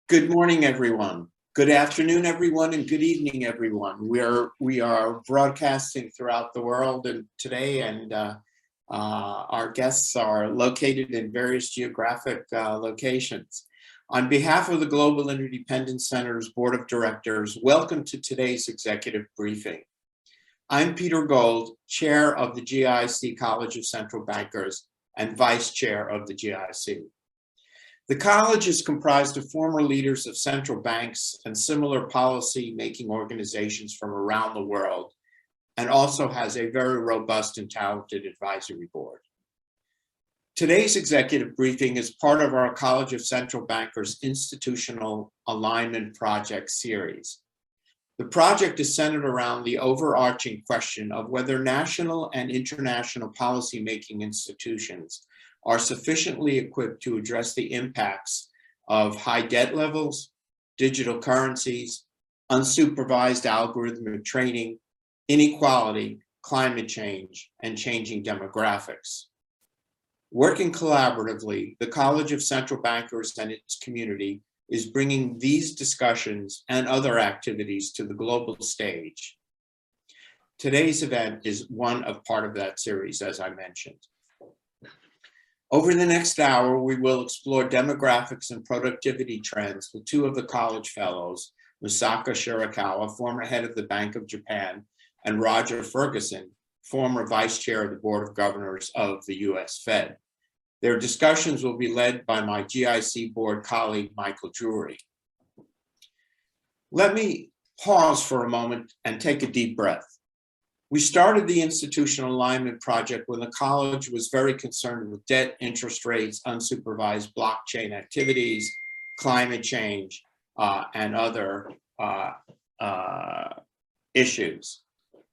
Good morning, everyone. Good afternoon, everyone, and good evening, everyone. We are broadcasting throughout the world today, and our guests are located in various geographic locations. On behalf of the Global Interdependence Center's Board of Directors, welcome to today's executive briefing. I'm Peter Gold, Chair of the GIC College of Central Bankers and Vice Chair of the GIC. The college is comprised of former leaders of central banks and similar policy-making organizations from around the world, and also has a very robust and talented advisory board. Today's executive briefing is part of our College of Central Bankers Institutional Alignment Project series. The project is centered around the overarching question of whether national and international policy-making institutions are sufficiently equipped to address the impacts of high debt levels, digital currencies, unsupervised algorithmic training, inequality, climate change, and changing demographics. Working collaboratively, the College of Central Bankers and its community is bringing these discussions and other activities to the global stage. Today's event is part of that series, as I mentioned. Over the next hour, we will explore demographics and productivity trends with two of the college fellows, Masaaki Shirakawa, former head of the Bank of Japan, and Roger Ferguson, former vice chair of the Board of Governors of the US Fed. Their discussions will be led by my GIC board colleague, Michael Drury. Let me pause for a moment and take a deep breath. We started the Institutional Alignment Project when the college was very concerned with debt, interest rates, unsupervised blockchain activities, climate change, and other issues.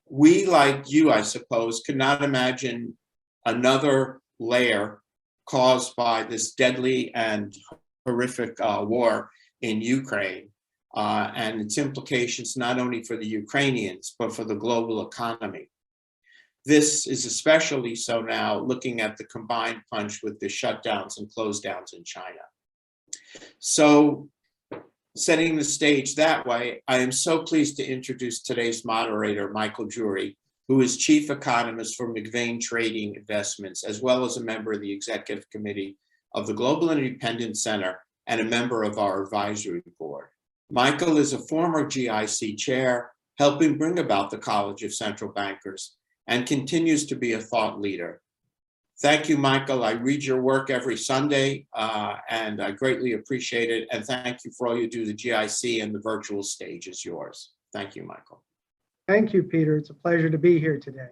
We, like you, I suppose, could not imagine another layer caused by this deadly and horrific war in Ukraine. And its implications not only for the Ukrainians, but for the global economy. This is especially so now looking at the combined punch with the shutdowns and close downs in China. So setting the stage that way, I am so pleased to introduce today's moderator, Michael Drury, who is Chief Economist for McVane Trading Investments, as well as a member of the Executive Committee of the Global Interdependence Center and a member of our advisory board. Michael is a former GIC chair, helping bring about the College of Central Bankers, and continues to be a thought leader. Thank you, Michael. I read your work every Sunday, and I greatly appreciate it. And thank you for all you do. The GIC and the virtual stage is yours. Thank you, Michael. Thank you, Peter. It's a pleasure to be here today.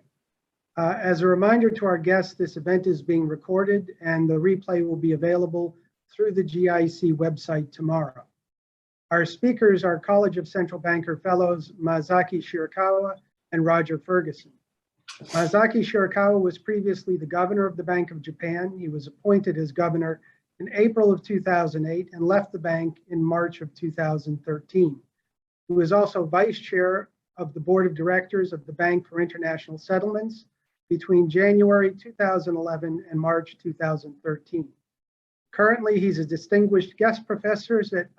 As a reminder to our guests, this event is being recorded, and the replay will be available through the GIC website tomorrow. Our speakers are College of Central Banker Fellows Masaaki Shirakawa and Roger Ferguson. Masaaki Shirakawa was previously the governor of the Bank of Japan. He was appointed as governor in April of 2008 and left the bank in March of 2013. He was also vice chair of the board of directors of the Bank for International Settlements between January 2011 and March 2013. Currently, he's a distinguished guest professor at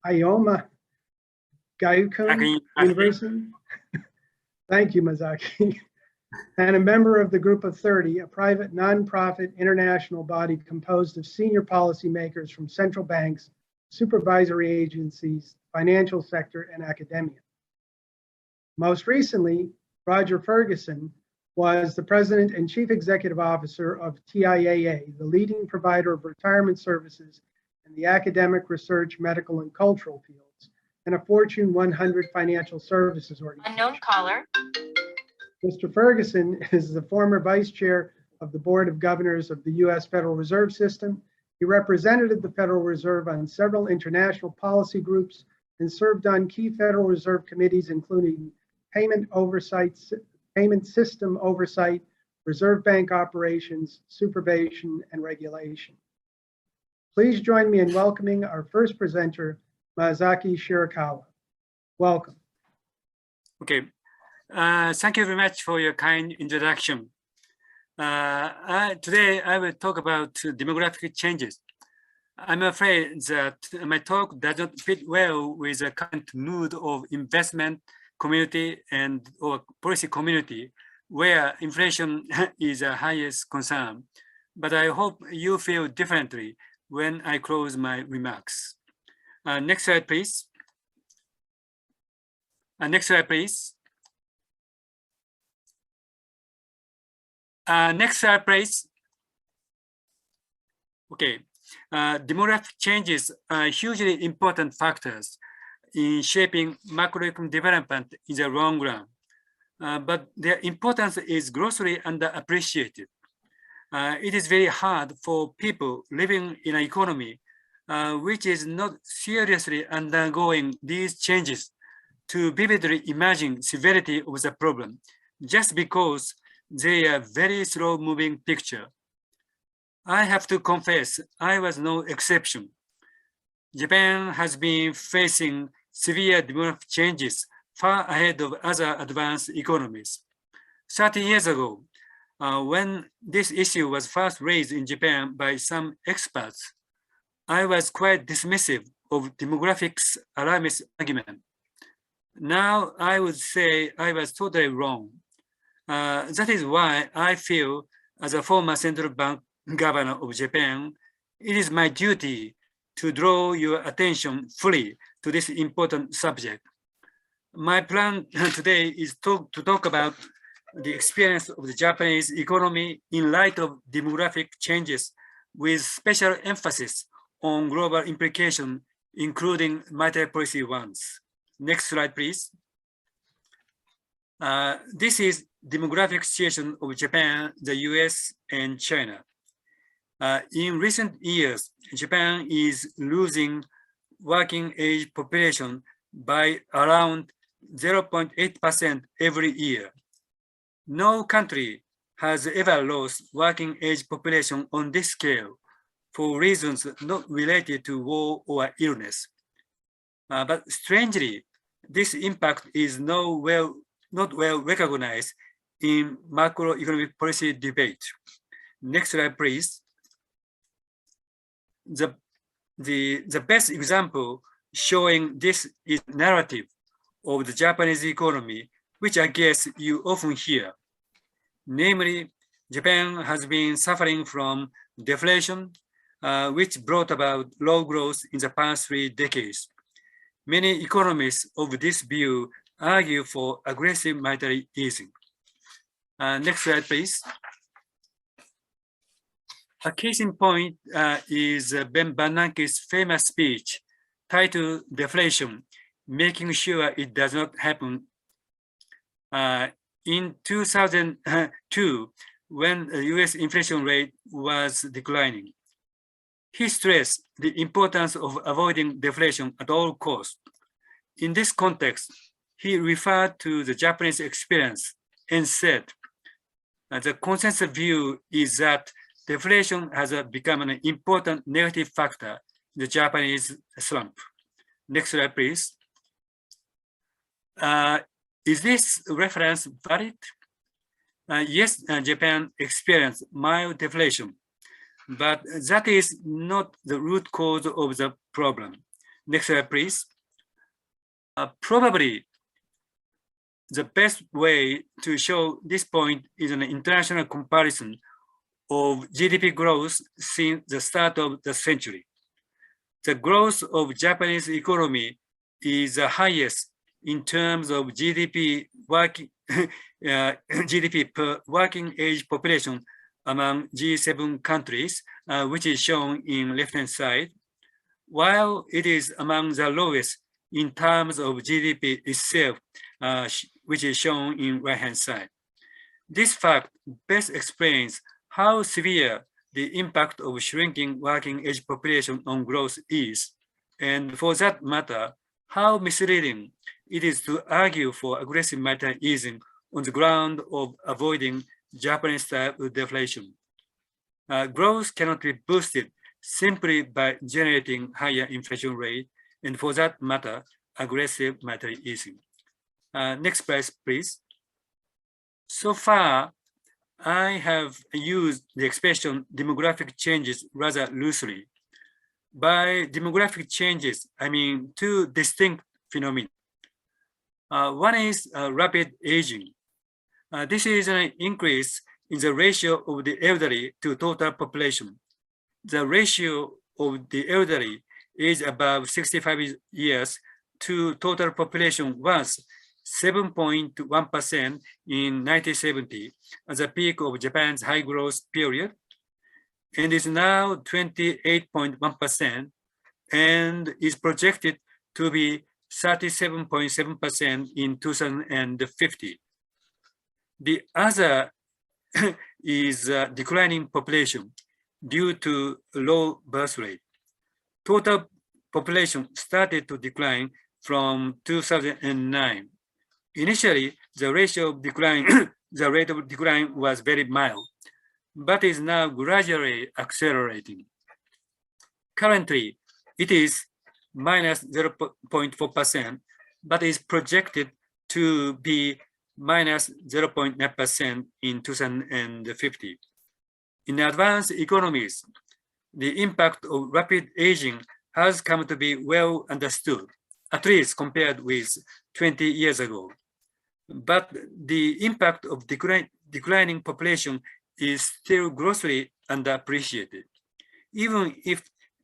Ioma Gakuin University. Thank you, Masaaki. And a member of the Group of 30, a private nonprofit international body composed of senior policymakers from central banks, supervisory agencies, financial sector, and academia. Most recently, Roger Ferguson was the president and chief executive officer of TIAA, the leading provider of retirement services in the academic, research, medical, and cultural fields, and a Fortune 100 financial services organization. Unknown caller. Mr. Ferguson is the former vice chair of the Board of Governors of the U.S. Federal Reserve System. He represented the Federal Reserve on several international policy groups and served on key Federal Reserve committees, including payment system oversight, Reserve Bank operations, supervision, and regulation. Please join me in welcoming our first presenter, Masaaki Shirakawa. Welcome. Okay. Thank you very much for your kind introduction. Today, I will talk about demographic changes. I'm afraid that my talk does not fit well with the current mood of investment community and or policy community, where inflation is the highest concern. But I hope you feel differently when I close my remarks. Next slide, please. Next slide, please. Next slide, please. Okay. Demographic changes are hugely important factors in shaping macroeconomic development in the long run, but their importance is grossly underappreciated. It is very hard for people living in an economy which is not seriously undergoing these changes to vividly imagine severity of the problem, just because they are very slow-moving picture. I have to confess, I was no exception. Japan has been facing severe demographic changes far ahead of other advanced economies. 30 years ago, when this issue was first raised in Japan by some experts, I was quite dismissive of demographics alarmist argument. Now I would say I was totally wrong. That is why I feel, as a former central bank governor of Japan, it is my duty to draw your attention fully to this important subject. My plan today is to talk about the experience of the Japanese economy in light of demographic changes, with special emphasis on global implications, including monetary policy ones. Next slide, please. This is demographic situation of Japan, the US, and China. In recent years, Japan is losing working age population by around 0.8% every year. No country has ever lost working age population on this scale for reasons not related to war or illness. But strangely, this impact is not well recognized in macroeconomic policy debate. Next slide, please. The best example showing this is narrative of the Japanese economy, which I guess you often hear. Namely, Japan has been suffering from deflation, which brought about low growth in the past 3 decades. Many economists of this view argue for aggressive monetary easing. Next slide, please. A case in point is Ben Bernanke's famous speech titled Deflation, Making Sure It Does Not Happen. In 2002, when the US inflation rate was declining, he stressed the importance of avoiding deflation at all costs. In this context, he referred to the Japanese experience and said, the consensus view is that deflation has become an important negative factor in the Japanese slump. Next slide, please. Is this reference valid? Yes, Japan experienced mild deflation, but that is not the root cause of the problem. Next slide, please. Probably the best way to show this point is an international comparison of GDP growth since the start of the century. The growth of Japanese economy is the highest in terms of GDP per working age population among G7 countries, which is shown in left-hand side, while it is among the lowest in terms of GDP itself, which is shown in right-hand side. This fact best explains how severe the impact of shrinking working age population on growth is, and for that matter, how misleading it is to argue for aggressive monetary easing on the ground of avoiding Japanese-style deflation. Growth cannot be boosted simply by generating higher inflation rate, and for that matter, aggressive monetary easing. Next slide, please. So far, I have used the expression demographic changes rather loosely. By demographic changes, I mean two distinct phenomena. One is rapid aging. This is an increase in the ratio of the elderly to total population. The ratio of the elderly age above 65 years to total population was 7.1% in 1970 at the peak of Japan's high growth period, and is now 28.1% and is projected to be 37.7% in 2050. The other is declining population due to low birth rate. Total population started to decline from 2009. Initially, the ratio of decline, the rate of decline was very mild, but is now gradually accelerating. Currently, it is minus 0.4%, but is projected to be minus 0.9% in 2050. In advanced economies, the impact of rapid aging has come to be well understood, at least compared with 20 years ago. But the impact of declining population is still grossly underappreciated. Even if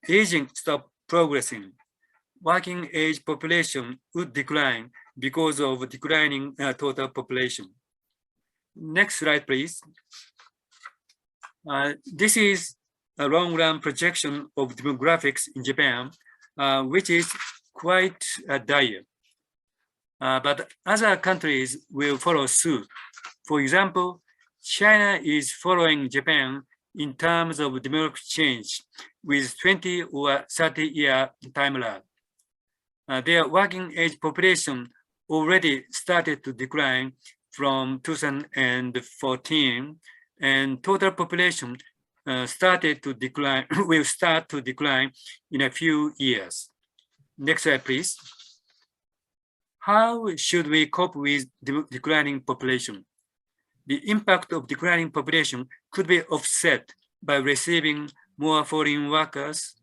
aging stopped progressing, working age population would decline because of declining total population. Next slide, please. This is a long-run projection of demographics in Japan, which is quite dire. But other countries will follow suit. For example, China is following Japan in terms of demographic change with 20 or 30-year time lag. Their working age population already started to decline from 2014, and total population started to decline, will start to decline in a few years. Next slide, please. How should we cope with declining population? The impact of declining population could be offset by receiving more foreign workers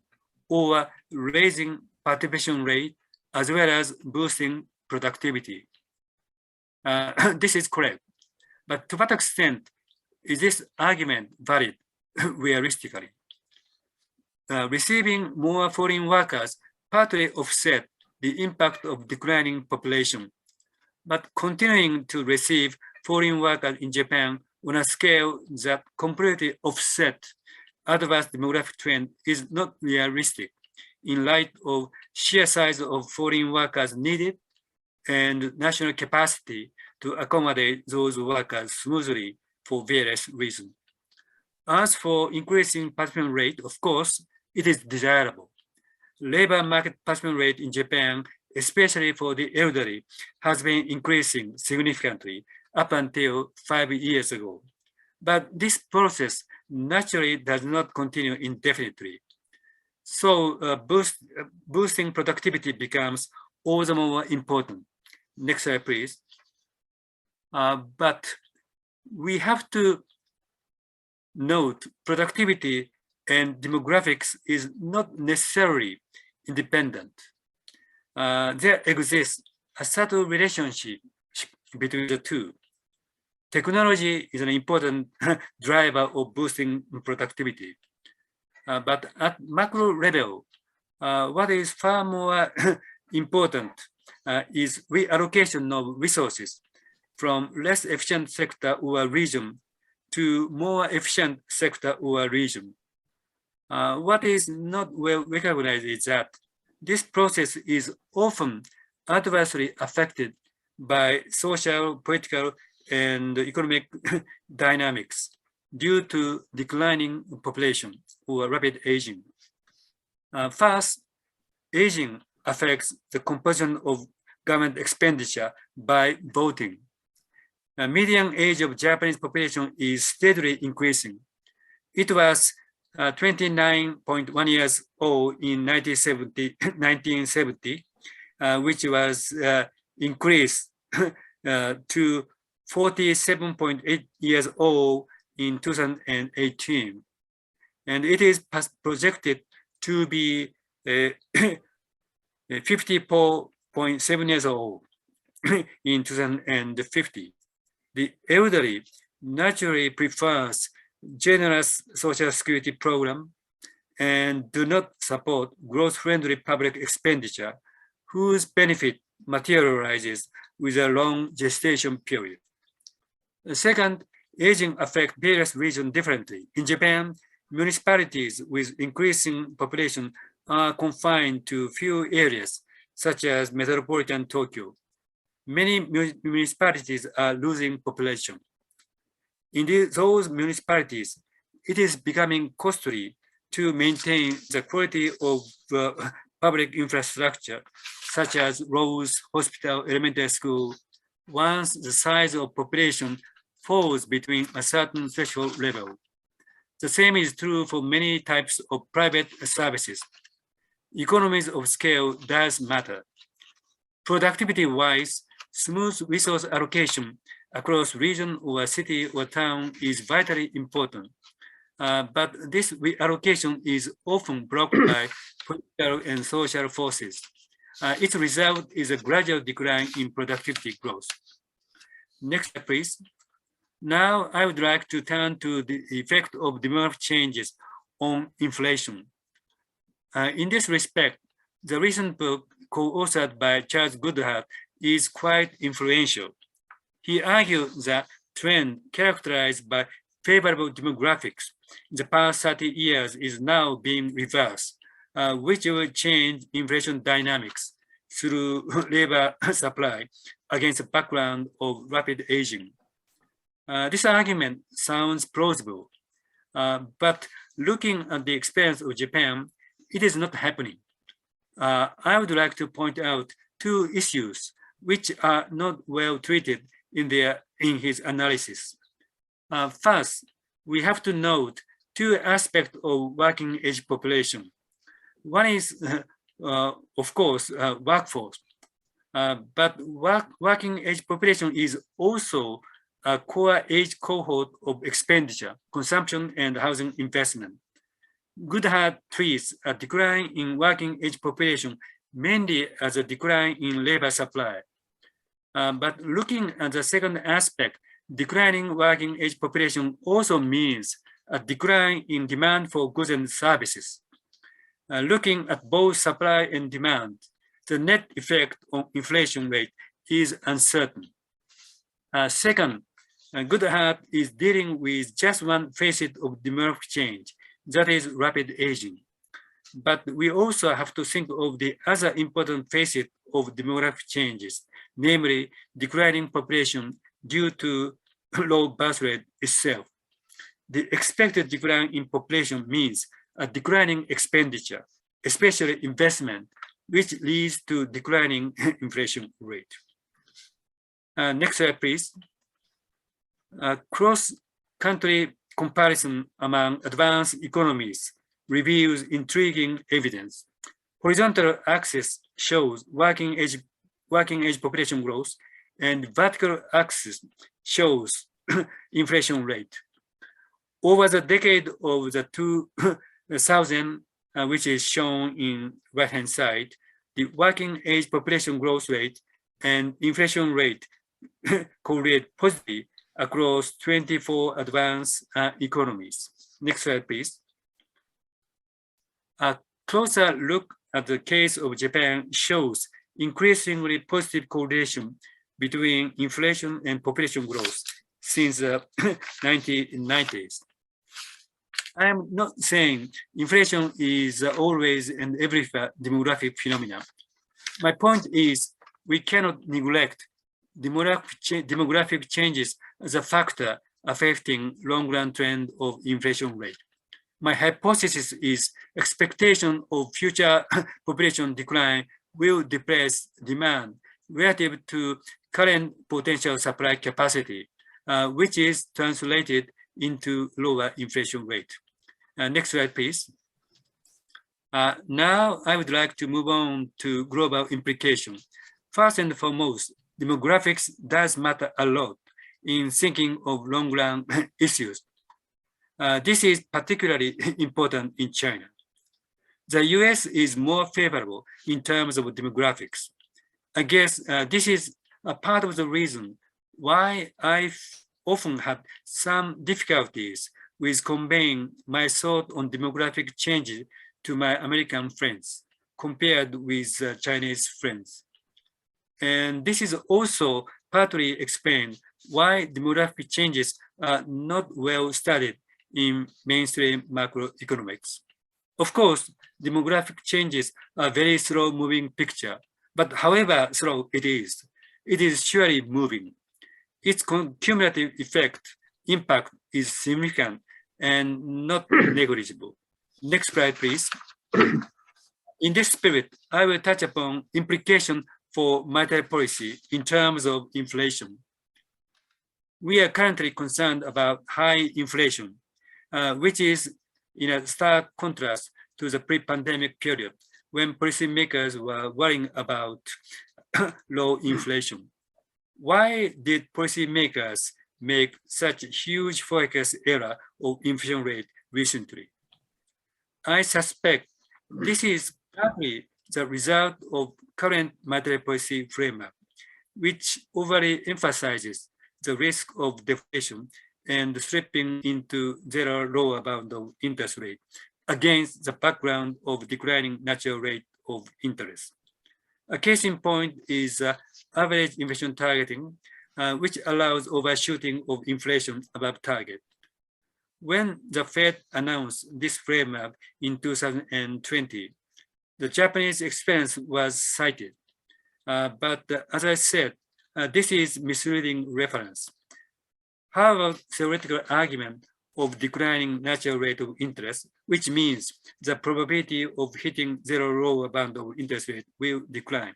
or raising participation rate, as well as boosting productivity. This is correct. But to what extent is this argument valid realistically? Receiving more foreign workers partly offset the impact of declining population, but continuing to receive foreign workers in Japan on a scale that completely offset adverse demographic trend is not realistic in light of sheer size of foreign workers needed and national capacity to accommodate those workers smoothly for various reasons. As for increasing participation rate, of course, it is desirable. Labor market participation rate in Japan, especially for the elderly, has been increasing significantly up until 5 years ago. But this process naturally does not continue indefinitely. So boosting productivity becomes all the more important. Next slide, please. But we have to note productivity and demographics is not necessarily independent. There exists a subtle relationship between the two. Technology is an important driver of boosting productivity. But at macro level, what is far more important is reallocation of resources from less efficient sector or region to more efficient sector or region. What is not well recognized is that this process is often adversely affected by social, political, and economic dynamics due to declining population or rapid aging. First, aging affects the composition of government expenditure by voting. Median age of Japanese population is steadily increasing. It was 29.1 years old in 1970, which was increased to 47.8 years old in 2018. And it is projected to be 54.7 years old in 2050. The elderly naturally prefers generous social security program and do not support growth-friendly public expenditure whose benefit materializes with a long gestation period. Second, aging affects various regions differently. In Japan, municipalities with increasing population are confined to few areas, such as metropolitan Tokyo. Many municipalities are losing population. In those municipalities, it is becoming costly to maintain the quality of public infrastructure, such as roads, hospital, elementary school, once the size of population falls between a certain threshold level. The same is true for many types of private services. Economies of scale does matter. Productivity-wise, smooth resource allocation across region or city or town is vitally important. But this reallocation is often blocked by political and social forces. Its result is a gradual decline in productivity growth. Next slide, please. Now I would like to turn to the effect of demographic changes on inflation. In this respect, the recent book co-authored by Charles Goodhart is quite influential. He argued that trend characterized by favorable demographics in the past 30 years is now being reversed, which will change inflation dynamics through labor supply against the background of rapid aging. This argument sounds plausible, but looking at the experience of Japan, it is not happening. I would like to point out two issues which are not well treated in his analysis. First, we have to note two aspects of working age population. One is, of course, workforce, but working age population is also a core age cohort of expenditure, consumption, and housing investment. Goodhart treats a decline in working age population mainly as a decline in labor supply. But looking at the second aspect, declining working age population also means a decline in demand for goods and services. Looking at both supply and demand, the net effect on inflation rate is uncertain. Second, Goodhart is dealing with just one facet of demographic change, that is rapid aging. But we also have to think of the other important facet of demographic changes, namely declining population due to low birth rate itself. The expected decline in population means a declining expenditure, especially investment, which leads to declining inflation rate. Next slide, please. Cross-country comparison among advanced economies reveals intriguing evidence. Horizontal axis shows working age population growth, and vertical axis shows inflation rate. Over the decade of the 2000, which is shown in right-hand side, the working age population growth rate and inflation rate correlate positively across 24 advanced economies. Next slide, please. A closer look at the case of Japan shows increasingly positive correlation between inflation and population growth since the 1990s. I am not saying inflation is always and every demographic phenomenon. My point is we cannot neglect demographic changes as a factor affecting long-run trend of inflation rate. My hypothesis is expectation of future population decline will depress demand relative to current potential supply capacity, which is translated into lower inflation rate. Next slide, please. Now I would like to move on to global implications. First and foremost, demographics does matter a lot in thinking of long-run issues. This is particularly important in China. the US is more favorable in terms of demographics. I guess this is a part of the reason why I often have some difficulties with conveying my thought on demographic changes to my American friends compared with Chinese friends. And this is also partly explained why demographic changes are not well studied in mainstream macroeconomics. Of course, demographic changes are very slow moving picture, but however slow it is surely moving. Its cumulative impact is significant and not negligible. Next slide, please. In this spirit, I will touch upon implications for monetary policy in terms of inflation. We are currently concerned about high inflation, which is in a stark contrast to the pre-pandemic period when policymakers were worrying about low inflation. Why did policymakers make such a huge forecast error of inflation rate recently? I suspect this is partly the result of current monetary policy framework, which overly emphasizes the risk of deflation and slipping into zero lower bound of interest rate against the background of declining natural rate of interest. A case in point is average inflation targeting, which allows overshooting of inflation above target. When the Fed announced this framework in 2020, the Japanese experience was cited. But as I said, this is misleading reference. However, theoretical argument of declining natural rate of interest, which means the probability of hitting zero lower bound of interest rate will decline.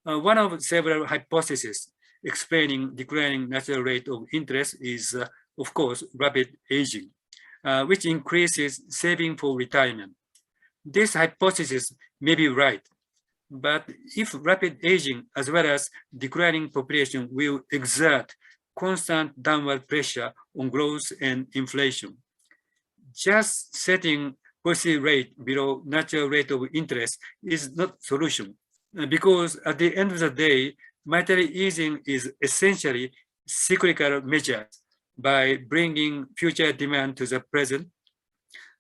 One of several hypotheses explaining declining natural rate of interest is, of course, rapid aging, which increases saving for retirement. This hypothesis may be right, but if rapid aging as well as declining population will exert constant downward pressure on growth and inflation, just setting policy rate below natural rate of interest is not solution, because at the end of the day, monetary easing is essentially cyclical measures by bringing future demand to the present.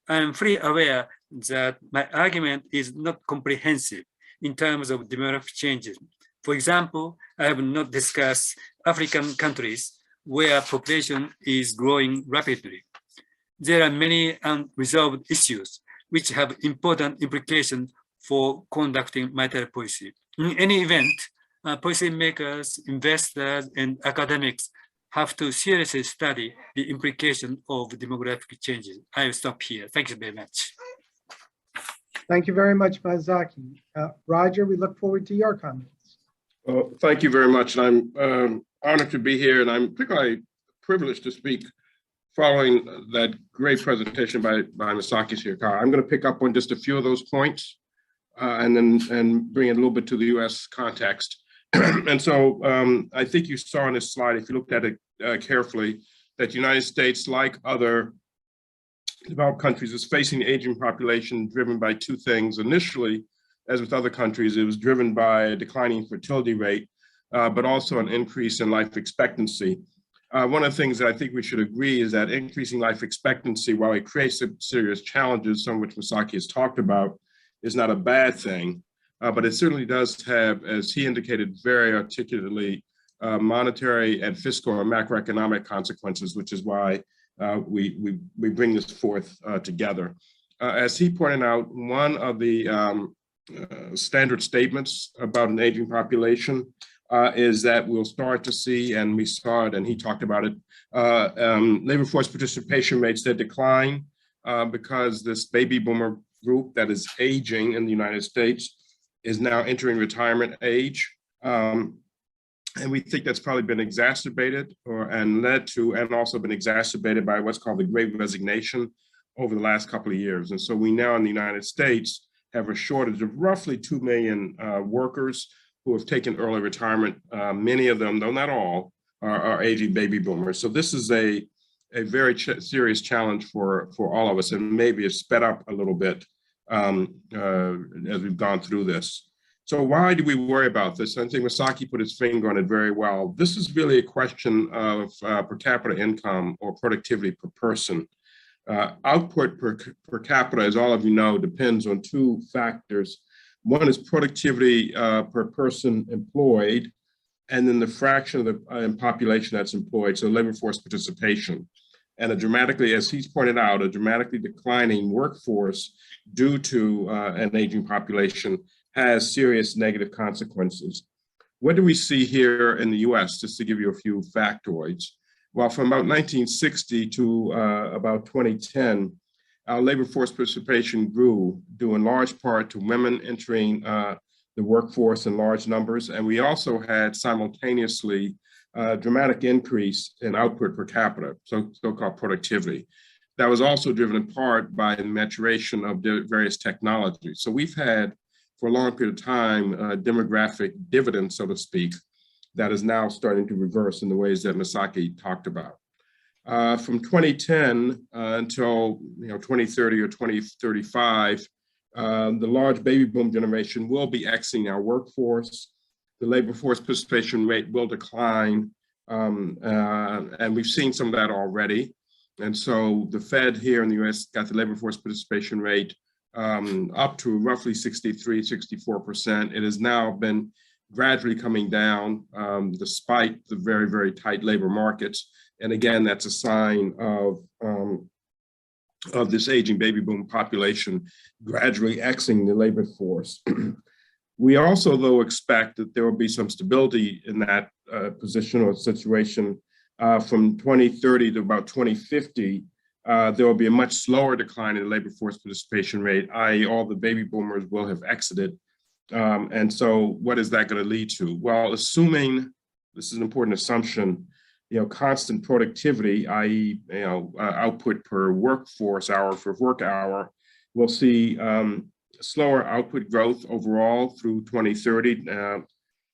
I am fully aware that my argument is not comprehensive in terms of demographic changes. For example, I have not discussed African countries where population is growing rapidly. There are many unresolved issues which have important implications for conducting monetary policy. In any event, policymakers, investors, and academics have to seriously study the implication of demographic changes. I will stop here. Thank you very much. Thank you very much, Masaaki. Roger, we look forward to your comments. Well, thank you very much. And I'm honored to be here, and I'm particularly privileged to speak following that great presentation by Masaaki Shirakawa. I'm going to pick up on just a few of those points and bring it a little bit to the U.S. context. And so I think you saw on this slide, if you looked at it carefully, that the United States, like other developed countries, is facing an aging population driven by two things. Initially, as with other countries, it was driven by a declining fertility rate, but also an increase in life expectancy. One of the things that I think we should agree is that increasing life expectancy, while it creates some serious challenges, some of which Masaaki has talked about, is not a bad thing. But it certainly does have, as he indicated very articulately, monetary and fiscal and macroeconomic consequences, which is why we bring this forth together. As he pointed out, one of the standard statements about an aging population is that we'll start to see, and we saw it, and he talked about it, labor force participation rates that decline because this baby boomer group that is aging in the United States is now entering retirement age. And we think that's probably been exacerbated and also been exacerbated by what's called the Great Resignation over the last couple of years. And so we now in the United States have a shortage of roughly 2 million workers who have taken early retirement. Many of them, though not all, are aging baby boomers. So this is a very serious challenge for all of us, and maybe it's sped up a little bit as we've gone through this. So why do we worry about this? I think Masaaki put his finger on it very well. This is really a question of per capita income or productivity per person. Output per capita, as all of you know, depends on two factors. One is productivity per person employed, and then the fraction of the population that's employed, so labor force participation. And a dramatically, as he's pointed out, a dramatically declining workforce due to an aging population has serious negative consequences. What do we see here in the US, just to give you a few factoids? Well, from about 1960 to about 2010, our labor force participation grew due in large part to women entering the workforce in large numbers. And we also had simultaneously a dramatic increase in output per capita, so-called productivity. That was also driven in part by the maturation of various technologies. So we've had, for a long period of time, demographic dividend, so to speak, that is now starting to reverse in the ways that Masaaki talked about. From 2010 until 2030 or 2035, the large baby boom generation will be exiting our workforce. The labor force participation rate will decline, and we've seen some of that already. And so the Fed here in the US got the labor force participation rate up to roughly 63, 64%. It has now been gradually coming down despite the very, very tight labor markets. And again, that's a sign of this aging baby boom population gradually exiting the labor force. We also, though, expect that there will be some stability in that position or situation from 2030 to about 2050. There will be a much slower decline in the labor force participation rate, i.e. all the baby boomers will have exited. And so what is that going to lead to? Well, assuming, this is an important assumption, constant productivity, i.e. Output per workforce hour for work hour, we'll see slower output growth overall through 2030.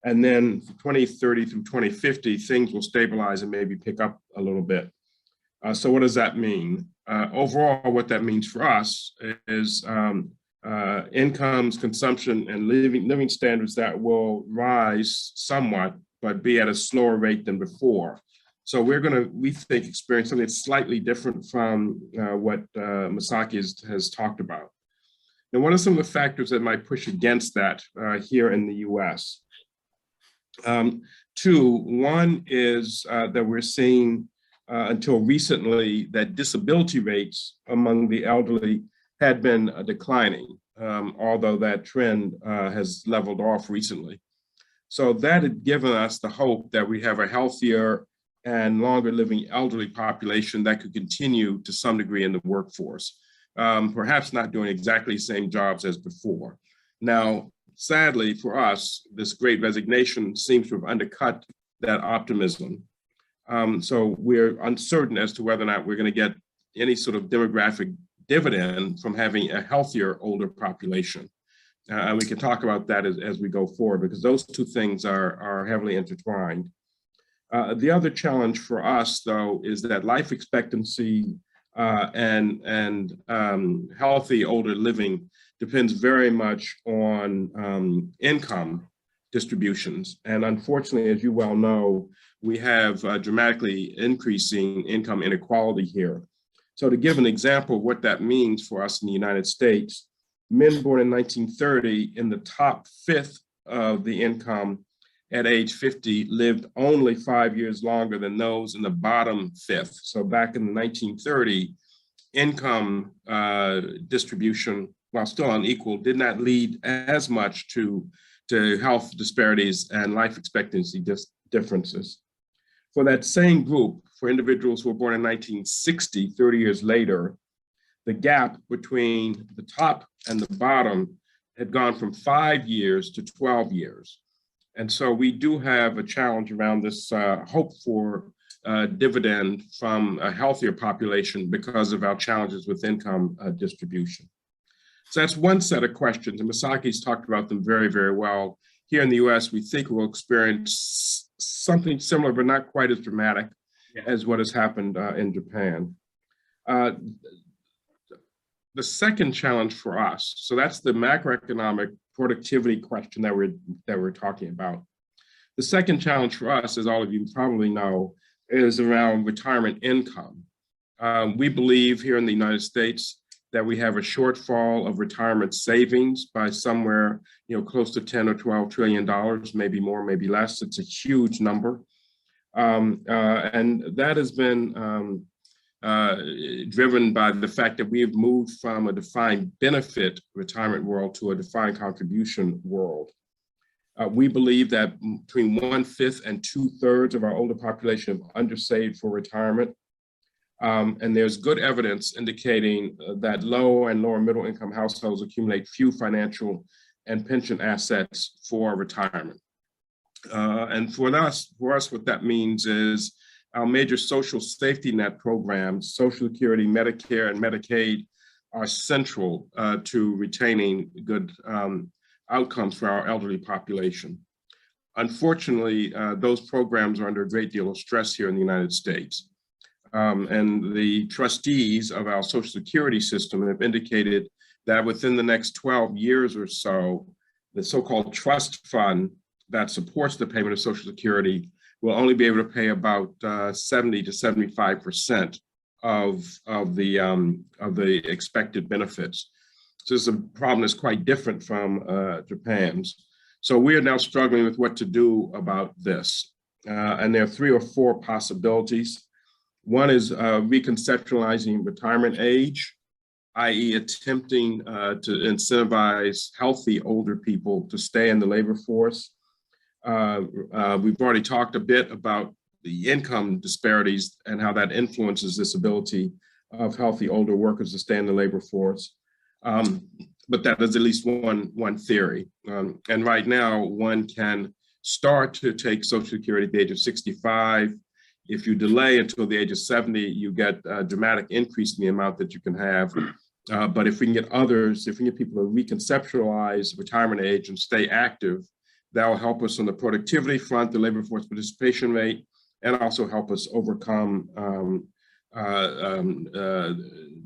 And then from 2030 through 2050, things will stabilize and maybe pick up a little bit. So what does that mean? Overall, what that means for us is incomes, consumption, and living standards that will rise somewhat, but be at a slower rate than before. So we're going to, we think, experience something that's slightly different from what Masaaki has talked about. Now, what are some of the factors that might push against that here in the US? One is that we're seeing until recently that disability rates among the elderly had been declining, although that trend has leveled off recently. So that had given us the hope that we have a healthier and longer living elderly population that could continue to some degree in the workforce, perhaps not doing exactly the same jobs as before. Now, sadly for us, this great resignation seems to have undercut that optimism. So we're uncertain as to whether or not we're going to get any sort of demographic dividend from having a healthier older population. And we can talk about that as we go forward, because those two things are heavily intertwined. The other challenge for us, though, is that life expectancy and healthy older living depends very much on income distributions. And unfortunately, as you well know, we have dramatically increasing income inequality here. So to give an example of what that means for us in the United States, men born in 1930 in the top fifth of the income at age 50 lived only 5 years longer than those in the bottom fifth. So back in the 1930, income distribution, while still unequal, did not lead as much to health disparities and life expectancy differences. For that same group, for individuals who were born in 1960, 30 years later, the gap between the top and the bottom had gone from 5 years to 12 years. And so we do have a challenge around this hope for dividend from a healthier population because of our challenges with income distribution. So that's one set of questions, and Masaaki's talked about them very, very well. Here in the US, we think we'll experience something similar, but not quite as dramatic as what has happened in Japan. the second challenge for us, so that's the macroeconomic productivity question that we're talking about. The second challenge for us, as all of you probably know, is around retirement income. We believe here in the United States that we have a shortfall of retirement savings by somewhere, close to 10 or 12 trillion dollars, maybe more, maybe less. It's a huge number. And that has been driven by the fact that we have moved from a defined benefit retirement world to a defined contribution world. We believe that between 1/5 and 2/3 of our older population have undersaved for retirement. And there's good evidence indicating that low and lower middle income households accumulate few financial and pension assets for retirement. And for us, what that means is our major social safety net programs, Social Security, Medicare, and Medicaid, are central to retaining good outcomes for our elderly population. Unfortunately, those programs are under a great deal of stress here in the United States. And the trustees of our Social Security system have indicated that within the next 12 years or so, the so-called trust fund that supports the payment of Social Security will only be able to pay about 70 to 75% of the expected benefits. So this is a problem that's quite different from Japan's. So we are now struggling with what to do about this. And there are 3 or 4 possibilities. One is reconceptualizing retirement age, i.e. attempting to incentivize healthy older people to stay in the labor force. We've already talked a bit about the income disparities and how that influences this ability of healthy older workers to stay in the labor force. But that is at least one theory. And right now, one can start to take Social Security at the age of 65. If you delay until the age of 70, you get a dramatic increase in the amount that you can have. But if we can get people to reconceptualize retirement age and stay active, that will help us on the productivity front, the labor force participation rate, and also help us overcome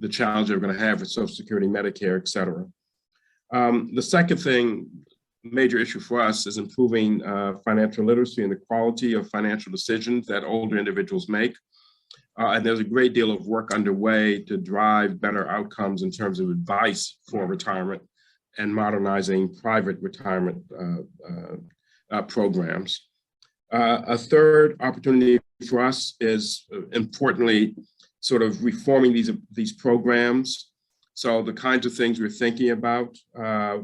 the challenge that we're going to have with Social Security, Medicare, et cetera. The second major issue for us is improving financial literacy and the quality of financial decisions that older individuals make. And there's a great deal of work underway to drive better outcomes in terms of advice for retirement and modernizing private retirement programs. A third opportunity for us is importantly sort of reforming these programs. So the kinds of things we're thinking about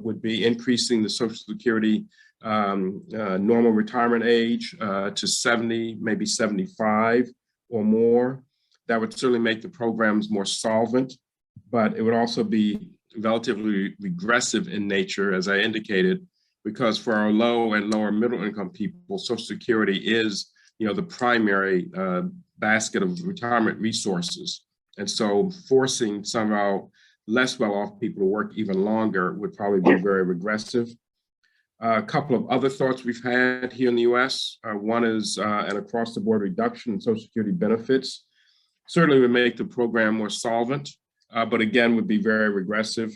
would be increasing the Social Security normal retirement age to 70, maybe 75 or more. That would certainly make the programs more solvent, but it would also be relatively regressive in nature, as I indicated, because for our low and lower middle income people, Social Security is, the primary basket of retirement resources. And so forcing some of our less well-off people to work even longer would probably be very regressive. A couple of other thoughts we've had here in the US. One is an across-the-board reduction in Social Security benefits. Certainly would make the program more solvent, but again, would be very regressive.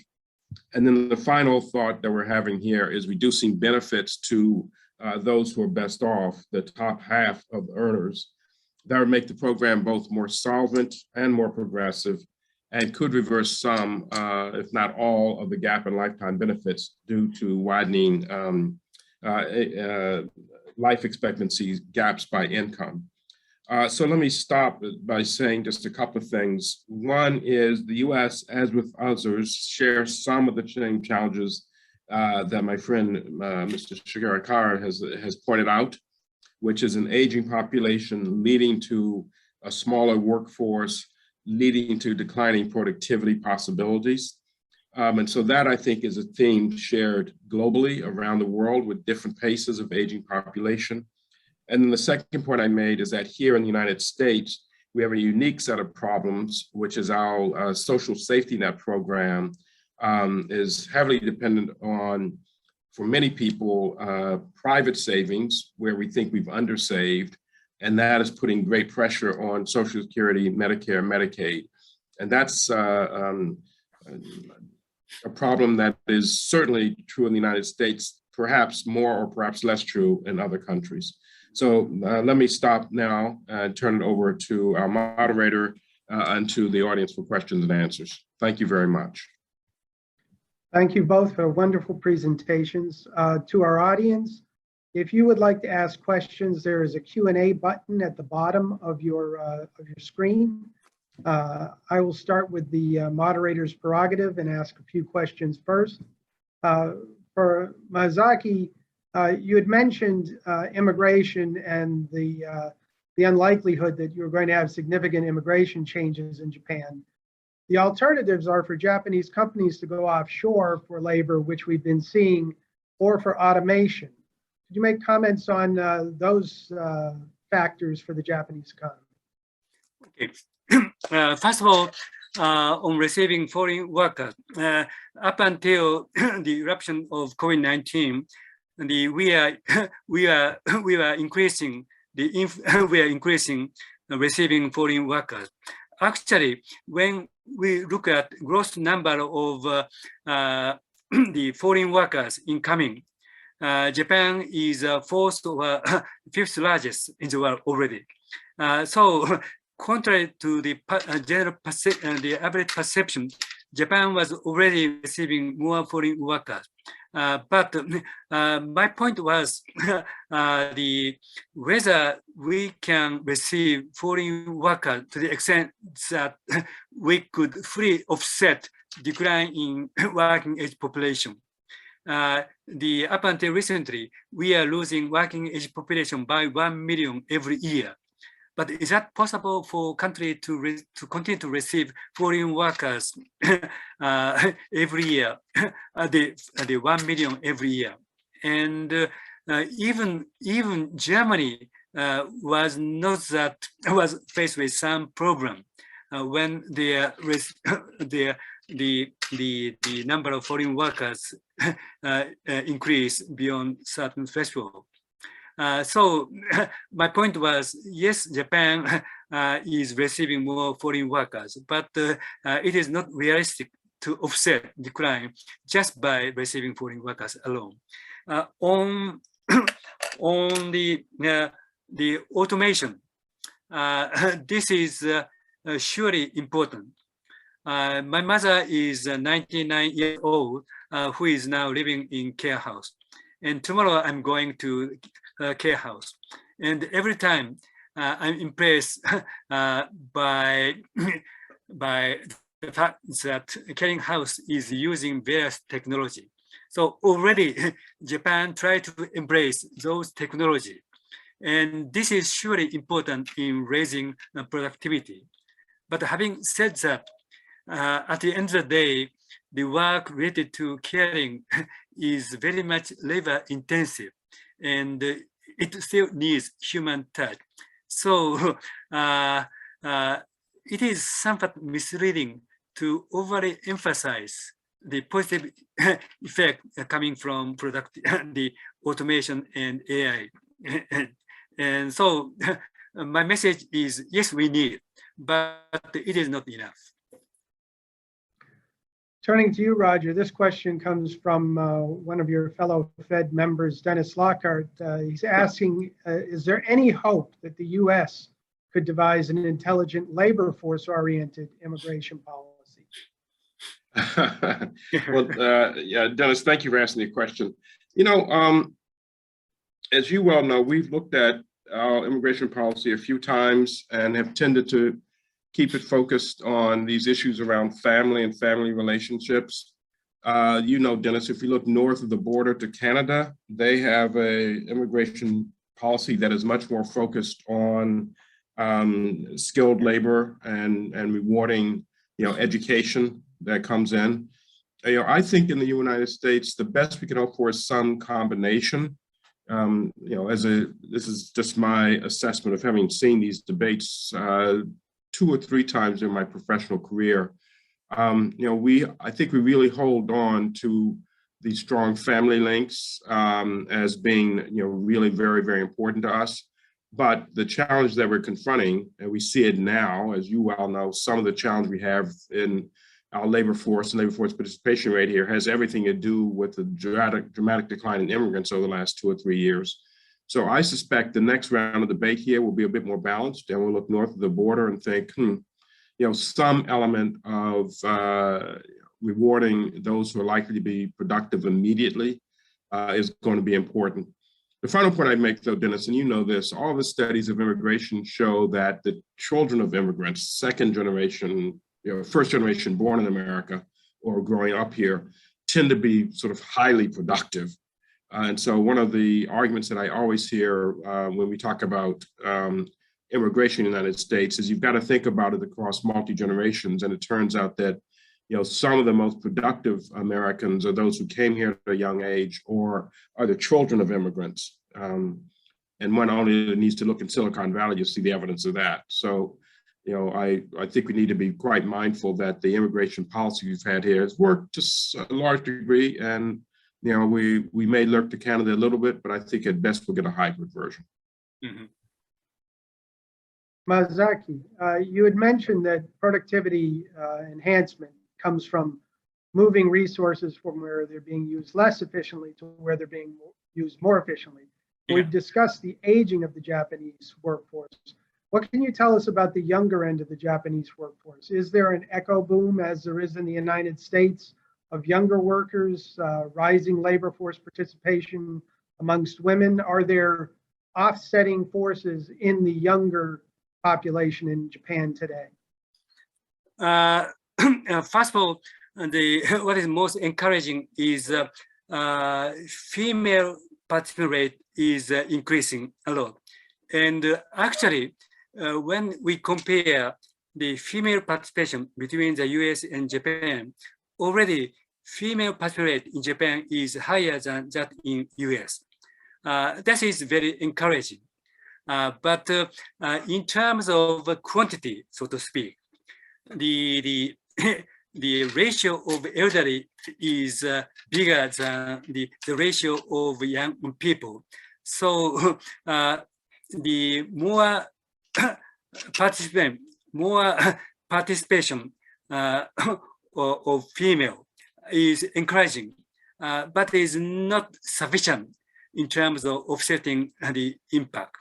And then the final thought that we're having here is reducing benefits to those who are best off, the top half of the earners. That would make the program both more solvent and more progressive, and could reverse some, if not all, of the gap in lifetime benefits due to widening life expectancy gaps by income. So let me stop by saying just a couple of things. One is the US, as with others, shares some of the same challenges that my friend, Mr. Shirakawa has pointed out, which is an aging population leading to a smaller workforce, leading to declining productivity possibilities. And so that, I think, is a theme shared globally around the world with different paces of aging population. And then the second point I made is that here in the United States, we have a unique set of problems, which is our social safety net program is heavily dependent on, for many people, private savings, where we think we've undersaved. And that is putting great pressure on Social Security, Medicare, Medicaid. And that's a problem that is certainly true in the United States, perhaps more or perhaps less true in other countries. So let me stop now and turn it over to our moderator and to the audience for questions and answers. Thank you very much. Thank you both for wonderful presentations. To our audience, if you would like to ask questions, there is a Q&A button at the bottom of your screen. I will start with the moderator's prerogative and ask a few questions first. For Masaaki, you had mentioned immigration and the unlikelihood that you're going to have significant immigration changes in Japan. The alternatives are for Japanese companies to go offshore for labor, which we've been seeing, or for automation. Could you make comments on those factors for the Japanese economy? Okay. First of all, on receiving foreign workers, up until the eruption of COVID-19, we are increasing receiving foreign workers. Actually, when we look at gross number of the foreign workers incoming, Japan is fourth or fifth largest in the world already. So contrary to the general the average perception, Japan was already receiving more foreign workers. But my point was whether we can receive foreign workers to the extent that we could fully offset decline in working age population. Up until recently, we are losing working age population by 1 million every year. But is that possible for country to continue to receive foreign workers every year, the 1 million every year? And even Germany was faced with some problem when the number of foreign workers increased beyond certain threshold. So my point was, yes, Japan is receiving more foreign workers, but it is not realistic to offset decline just by receiving foreign workers alone. On the automation, this is surely important. My mother is 99 years old, who is now living in care house. And tomorrow I'm going to a care house. And every time I'm impressed by the fact that caring house is using various technology. So already Japan tried to embrace those technology. And this is surely important in raising productivity. But having said that, at the end of the day, the work related to caring is very much labor intensive, and it still needs human touch. So it is somewhat misleading to overly emphasize the positive effect coming from the automation and AI. And so my message is, yes, we need, but it is not enough. Turning to you, Roger, this question comes from one of your fellow Fed members, Dennis Lockhart. He's asking, is there any hope that the US could devise an intelligent labor force-oriented immigration policy? Well, yeah, Dennis, thank you for asking the question. You know, as you well know, we've looked at our immigration policy a few times and have tended to keep it focused on these issues around family and family relationships. You know, Dennis, if you look north of the border to Canada, they have an immigration policy that is much more focused on skilled labor and rewarding, you know, education that comes in. You know, I think in the United States, the best we can hope for is some combination. You know, this is just my assessment of having seen these debates 2 or 3 times in my professional career. You know, I think we really hold on to these strong family links as being, you know, really very, very important to us. But the challenge that we're confronting, and we see it now, as you well know, some of the challenge we have in our labor force and labor force participation rate here has everything to do with the dramatic decline in immigrants over the last 2 or 3 years. So I suspect the next round of debate here will be a bit more balanced, and we'll look north of the border and think, some element of rewarding those who are likely to be productive immediately is going to be important. The final point I'd make, though, Dennis, and you know this, all the studies of immigration show that the children of immigrants, second generation, first generation born in America or growing up here, tend to be sort of highly productive. And so one of the arguments that I always hear when we talk about immigration in the United States is you've got to think about it across multi-generations. And it turns out that some of the most productive Americans are those who came here at a young age or are the children of immigrants. And one only needs to look in Silicon Valley to see the evidence of that. So, I think we need to be quite mindful that the immigration policy we've had here has worked to a large degree. And, we may lurk to Canada a little bit, but I think at best we'll get a hybrid version. Mhm. Masaaki, you had mentioned that productivity enhancement comes from moving resources from where they're being used less efficiently to where they're being used more efficiently. Yeah. We've discussed the aging of the Japanese workforce. What can you tell us about the younger end of the Japanese workforce? Is there an echo boom, as there is in the United States, of younger workers, rising labor force participation amongst women? Are there offsetting forces in the younger population in Japan today? First of all, what is most encouraging is female participation rate is increasing a lot. And actually, when we compare the female participation between the US and Japan, already female participation rate in Japan is higher than that in US. That is very encouraging. But in terms of quantity, so to speak, the ratio of elderly is bigger than the ratio of young people. So the more participation of female is encouraging, but is not sufficient in terms of offsetting the impact.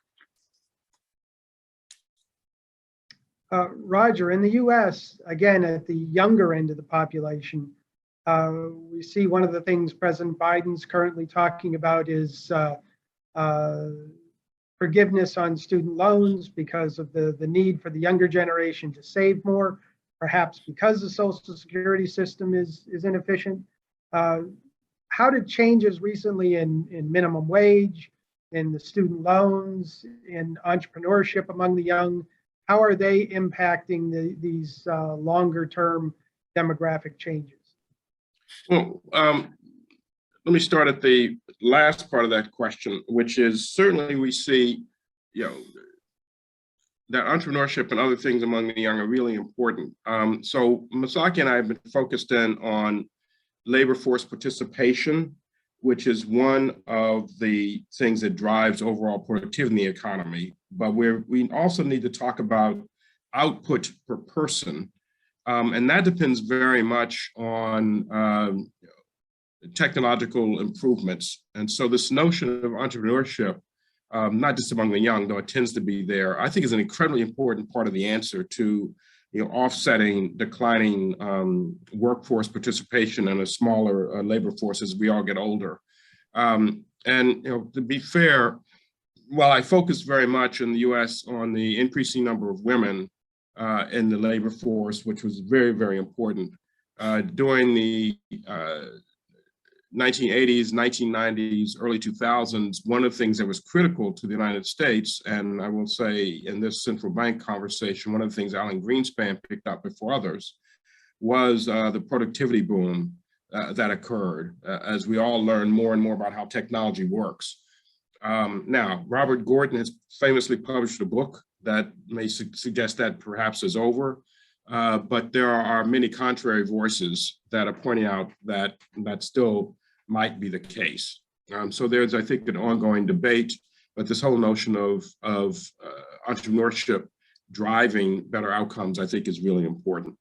Roger, in the US, again, at the younger end of the population, we see one of the things President Biden's currently talking about is forgiveness on student loans because of the need for the younger generation to save more, perhaps because the Social Security system is inefficient. How did changes recently in minimum wage, in the student loans, in entrepreneurship among the young, how are they impacting these longer-term demographic changes? Well, let me start at the last part of that question, which is certainly we see, that entrepreneurship and other things among the young are really important. So Masaaki and I have been focused in on labor force participation, which is one of the things that drives overall productivity in the economy. But we also need to talk about output per person. And that depends very much on technological improvements. And so this notion of entrepreneurship, not just among the young, though it tends to be there, I think is an incredibly important part of the answer to offsetting declining workforce participation and a smaller labor force as we all get older. And to be fair, while I focus very much in the US on the increasing number of women in the labor force, which was very, very important, during the 1980s, 1990s, early 2000s, one of the things that was critical to the United States, and I will say in this central bank conversation, one of the things Alan Greenspan picked up before others was the productivity boom that occurred as we all learn more and more about how technology works. Now, Robert Gordon has famously published a book that may suggest that perhaps is over. But there are many contrary voices that are pointing out that still might be the case. So there's, I think, an ongoing debate, but this whole notion of entrepreneurship driving better outcomes, I think, is really important.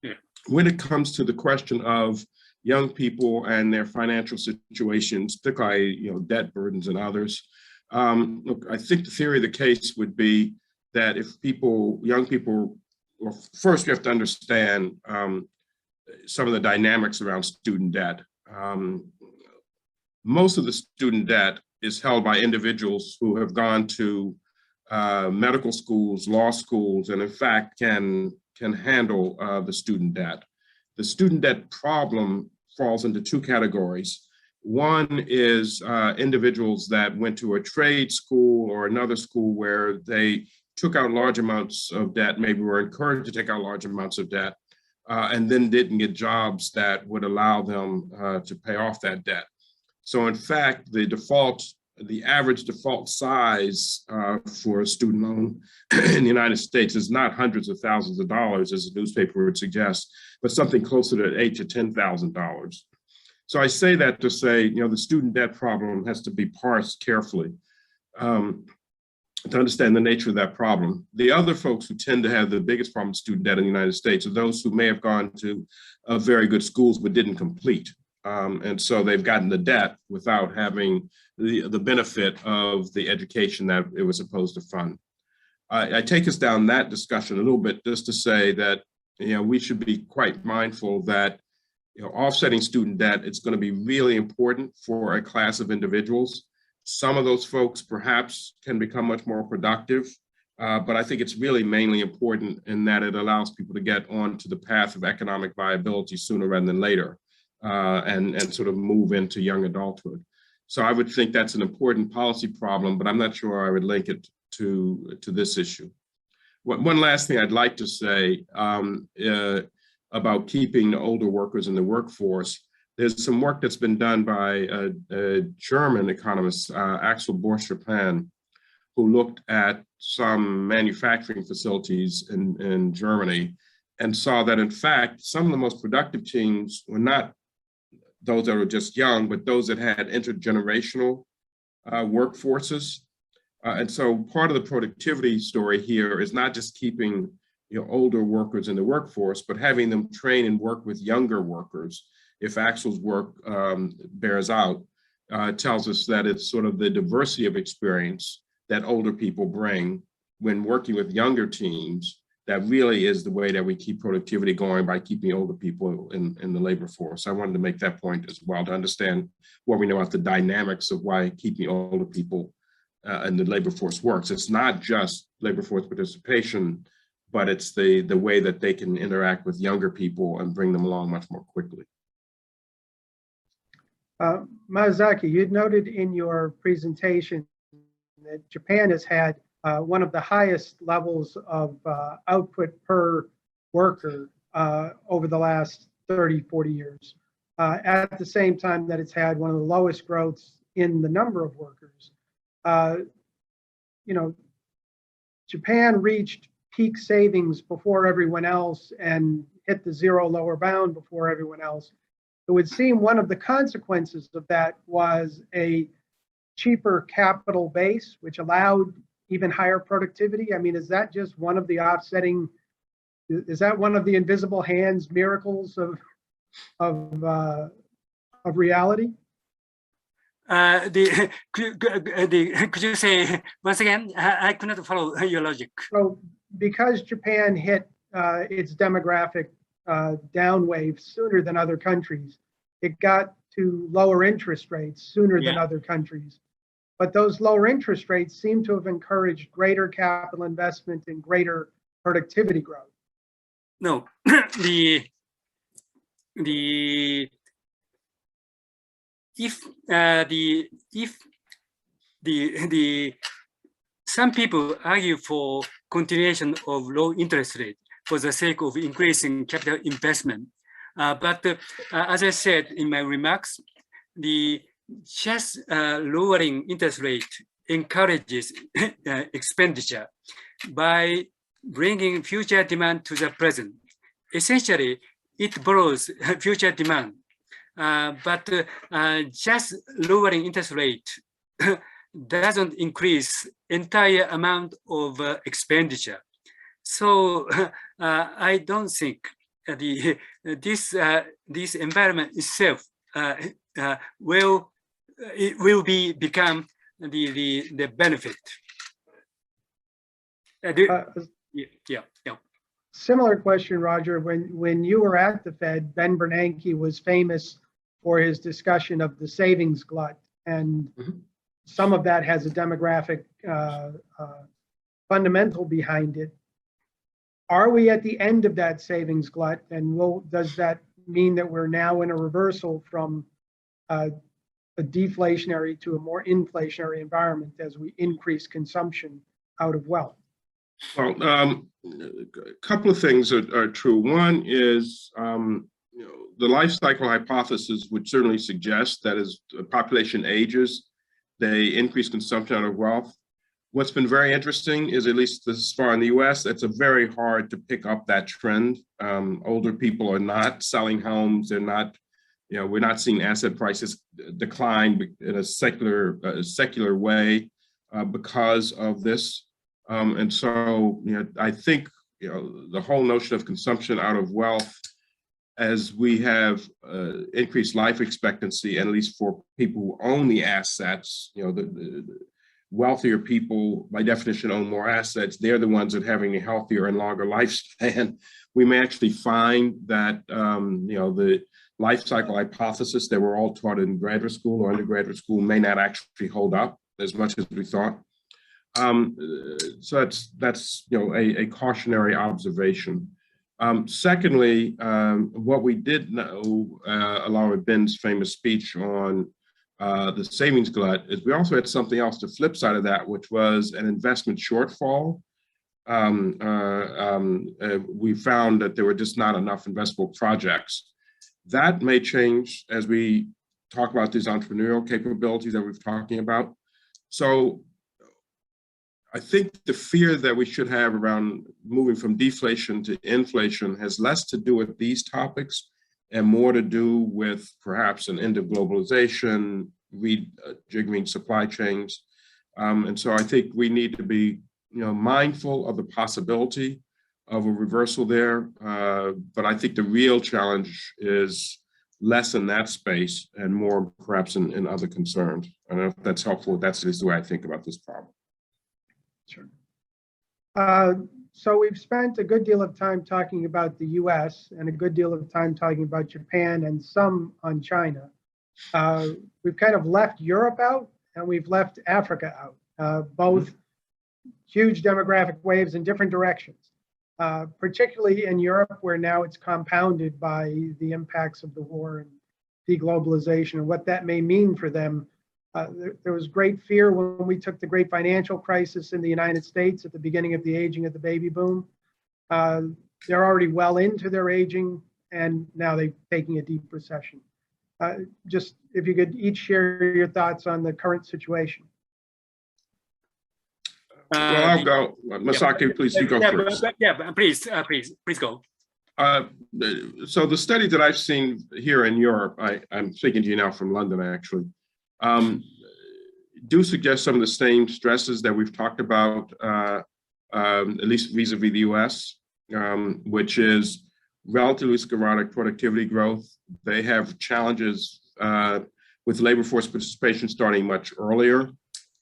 Yeah. when it comes to the question of young people and their financial situations, particularly debt burdens and others, look, I think the theory of the case would be that if young people, well, first we have to understand some of the dynamics around student debt. Most of the student debt is held by individuals who have gone to medical schools, law schools, and in fact can handle the student debt. The student debt problem falls into two categories. One is individuals that went to a trade school or another school where they took out large amounts of debt, maybe were encouraged to take out large amounts of debt, and then didn't get jobs that would allow them to pay off that debt. So in fact, the average default size for a student loan in the United States is not hundreds of thousands of dollars, as the newspaper would suggest, but something closer to $8,000 to $10,000. So I say that to say, the student debt problem has to be parsed carefully to understand the nature of that problem. The other folks who tend to have the biggest problem with student debt in the United States are those who may have gone to very good schools but didn't complete. And so they've gotten the debt without having the benefit of the education that it was supposed to fund. I take us down that discussion a little bit just to say that we should be quite mindful that offsetting student debt, it's going to be really important for a class of individuals. Some of those folks perhaps can become much more productive, but I think it's really mainly important in that it allows people to get onto the path of economic viability sooner rather than later, and sort of move into young adulthood. So I would think that's an important policy problem, but I'm not sure I would link it to this issue. One last thing I'd like to say about keeping the older workers in the workforce. There's some work that's been done by a German economist, Axel Borsch-Japan, who looked at some manufacturing facilities in Germany and saw that, in fact, some of the most productive teams were not those that were just young, but those that had intergenerational workforces. And so part of the productivity story here is not just keeping older workers in the workforce, but having them train and work with younger workers. If Axel's work bears out, tells us that it's sort of the diversity of experience that older people bring when working with younger teams that really is the way that we keep productivity going, by keeping older people in the labor force. I wanted to make that point as well, to understand what we know about the dynamics of why keeping older people in the labor force works. It's not just labor force participation, but it's the way that they can interact with younger people and bring them along much more quickly. Masaaki, you'd noted in your presentation that Japan has had one of the highest levels of output per worker over the last 30, 40 years, at the same time that it's had one of the lowest growths in the number of workers. Japan reached peak savings before everyone else and hit the zero lower bound before everyone else. It would seem one of the consequences of that was a cheaper capital base, which allowed even higher productivity. I mean, is that just one of the offsetting, is that one of the invisible hands miracles of reality? Could you say once again? I could not follow your logic. So because Japan hit its demographic downwave sooner than other countries, it got to lower interest rates sooner than other countries. But those lower interest rates seem to have encouraged greater capital investment and greater productivity growth. No, some people argue for continuation of low interest rate for the sake of increasing capital investment. But as I said in my remarks, just lowering interest rate encourages expenditure by bringing future demand to the present. Essentially, it borrows future demand. But just lowering interest rate doesn't increase entire amount of expenditure. So I don't think this environment itself will become the benefit. Yeah. Similar question, Roger. When you were at the Fed, Ben Bernanke was famous for his discussion of the savings glut, and some of that has a demographic fundamental behind it. Are we at the end of that savings glut, and does that mean that we're now in a reversal from a deflationary to a more inflationary environment as we increase consumption out of wealth? Well, a couple of things are true. One is the life cycle hypothesis would certainly suggest that as the population ages, they increase consumption out of wealth. What's been very interesting is, at least this far in the US, it's very hard to pick up that trend. Older people are not selling homes. They're not, we're not seeing asset prices decline in a secular way because of this. And so, I think, the whole notion of consumption out of wealth, as we have increased life expectancy, and at least for people who own the assets, the wealthier people, by definition, own more assets. They're the ones that are having a healthier and longer lifespan. We may actually find that, the life cycle hypothesis that we're all taught in graduate school or undergraduate school may not actually hold up as much as we thought. So that's a cautionary observation. Secondly, what we did know, along with Ben's famous speech on the savings glut, is we also had something else, the flip side of that, which was an investment shortfall. We found that there were just not enough investable projects. That may change as we talk about these entrepreneurial capabilities that we've talking about. So I think the fear that we should have around moving from deflation to inflation has less to do with these topics and more to do with perhaps an end of globalization, rejiggering supply chains. And so I think we need to be mindful of the possibility of a reversal there. But I think the real challenge is less in that space and more perhaps in other concerns. I don't know if that's helpful. That's just the way I think about this problem. Sure. So we've spent a good deal of time talking about the US and a good deal of time talking about Japan and some on China. We've kind of left Europe out and we've left Africa out, both huge demographic waves in different directions, particularly in Europe, where now it's compounded by the impacts of the war and deglobalization and what that may mean for them. There was great fear when we took the great financial crisis in the United States at the beginning of the aging of the baby boom. They're already well into their aging, and now they're taking a deep recession. Just if you could each share your thoughts on the current situation. Well, I'll go. Masaaki, please, you go first. Please go. So the study that I've seen here in Europe, I'm speaking to you now from London, actually, do suggest some of the same stresses that we've talked about, at least vis-a-vis the US, which is relatively sclerotic productivity growth. They have challenges with labor force participation starting much earlier,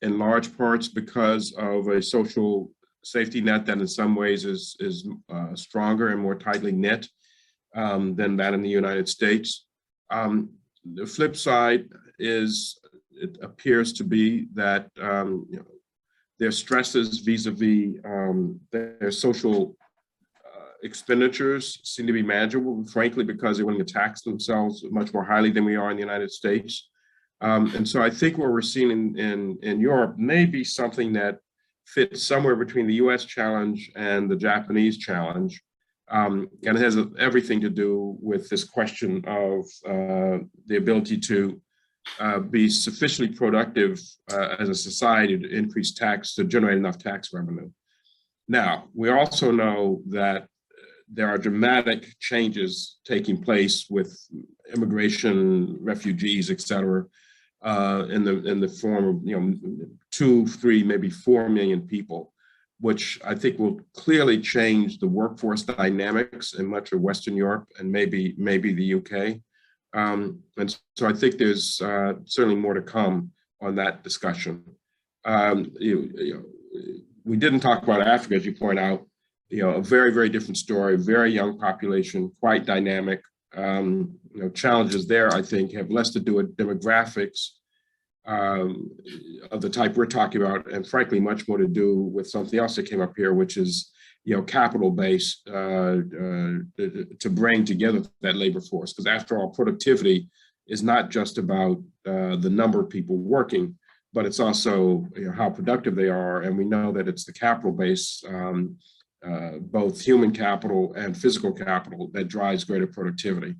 in large parts because of a social safety net that in some ways is stronger and more tightly knit than that in the United States. The flip side is, it appears to be that their stresses vis-a-vis their social expenditures seem to be manageable, frankly, because they're willing to tax themselves much more highly than we are in the United States. And so I think what we're seeing in Europe may be something that fits somewhere between the US challenge and the Japanese challenge. And it has everything to do with this question of the ability to be sufficiently productive as a society to increase tax, to generate enough tax revenue. Now, we also know that there are dramatic changes taking place with immigration, refugees, et cetera, in the form of 2, 3, maybe 4 million people which I think will clearly change the workforce dynamics in much of Western Europe and maybe the UK. And so I think there's certainly more to come on that discussion. We didn't talk about Africa, as you point out. A very, very different story, very young population, quite dynamic. Challenges there, I think, have less to do with demographics of the type we're talking about, and frankly, much more to do with something else that came up here, which is, capital base to bring together that labor force. Because after all, productivity is not just about the number of people working, but it's also how productive they are. And we know that it's the capital base, both human capital and physical capital, that drives greater productivity.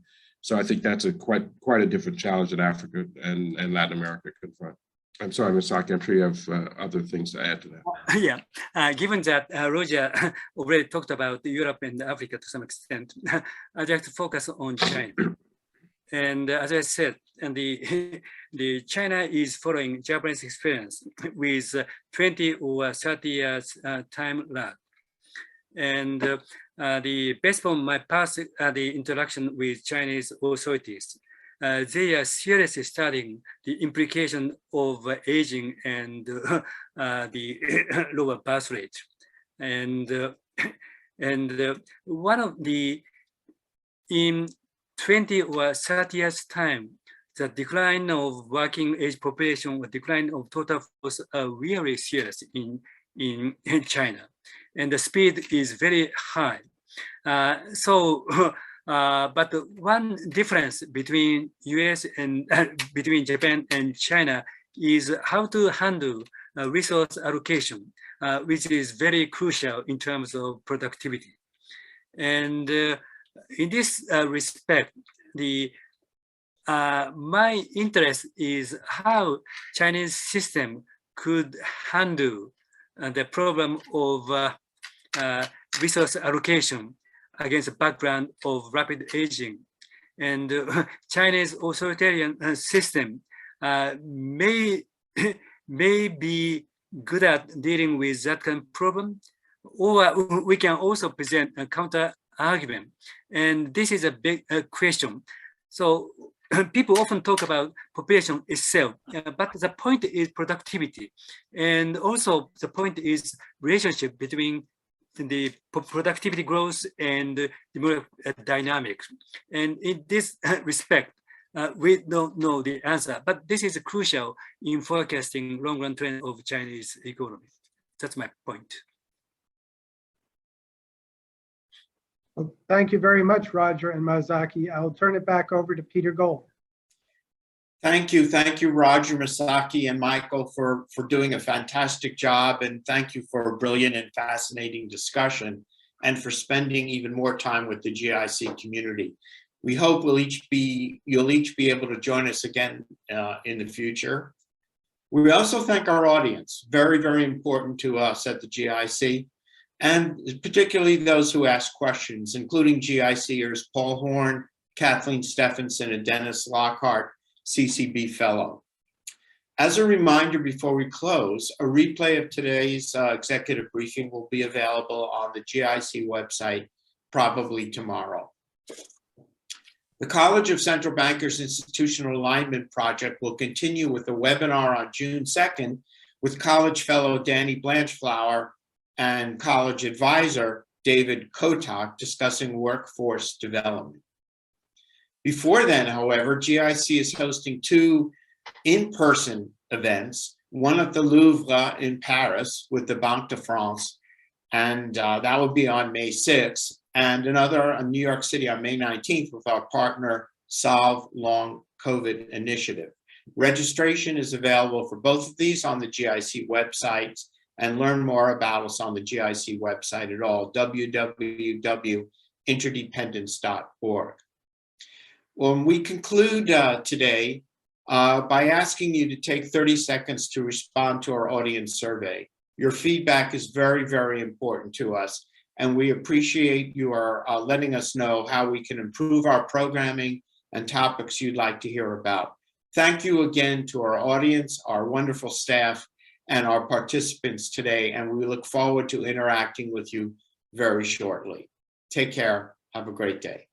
So I think that's quite a different challenge that Africa and Latin America confront. I'm sorry, Masaaki, I'm sure you have other things to add to that. Yeah, given that Roger already talked about Europe and Africa to some extent, I'd like to focus on China. And as I said, and the China is following Japanese experience with 20 or 30 years time lag. And based on my past the interaction with Chinese authorities, they are seriously studying the implication of aging and the lower birth rate. And one of in 20 or 30 years time, the decline of working age population or decline of total force are really serious in China. And the speed is very high. But one difference between US and between Japan and China is how to handle resource allocation, which is very crucial in terms of productivity. And in this respect, my interest is how Chinese system could handle the problem of resource allocation against the background of rapid aging. And Chinese authoritarian system may be good at dealing with that kind of problem, or we can also present a counter argument. And this is a big question. So people often talk about population itself, but the point is productivity. And also the point is relationship between the productivity growth and the dynamics. And in this respect, we don't know the answer, but this is crucial in forecasting long-run trend of Chinese economy. That's my point. Well, thank you very much, Roger and Masaaki. I'll turn it back over to Peter Gold. Thank you, Roger, Masaaki, and Michael for doing a fantastic job, and thank you for a brilliant and fascinating discussion, and for spending even more time with the GIC community. We hope you'll each be able to join us again in the future. We also thank our audience, very, very important to us at the GIC, and particularly those who ask questions, including GICers Paul Horn, Kathleen Stephenson, and Dennis Lockhart, CCB Fellow. As a reminder before we close, a replay of today's executive briefing will be available on the GIC website probably tomorrow. The College of Central Bankers Institutional Alignment Project will continue with a webinar on June 2nd with College Fellow Danny Blanchflower and College Advisor David Kotak discussing workforce development. Before then, however, GIC is hosting two in-person events, one at the Louvre in Paris with the Banque de France, and that will be on May 6th, and another in New York City on May 19th with our partner Solve Long COVID Initiative. Registration is available for both of these on the GIC websites, and learn more about us on the GIC website at all, www.interdependence.org. Well, we conclude today by asking you to take 30 seconds to respond to our audience survey. Your feedback is very, very important to us, and we appreciate you are letting us know how we can improve our programming and topics you'd like to hear about. Thank you again to our audience, our wonderful staff, and our participants today, and we look forward to interacting with you very shortly. Take care. Have a great day.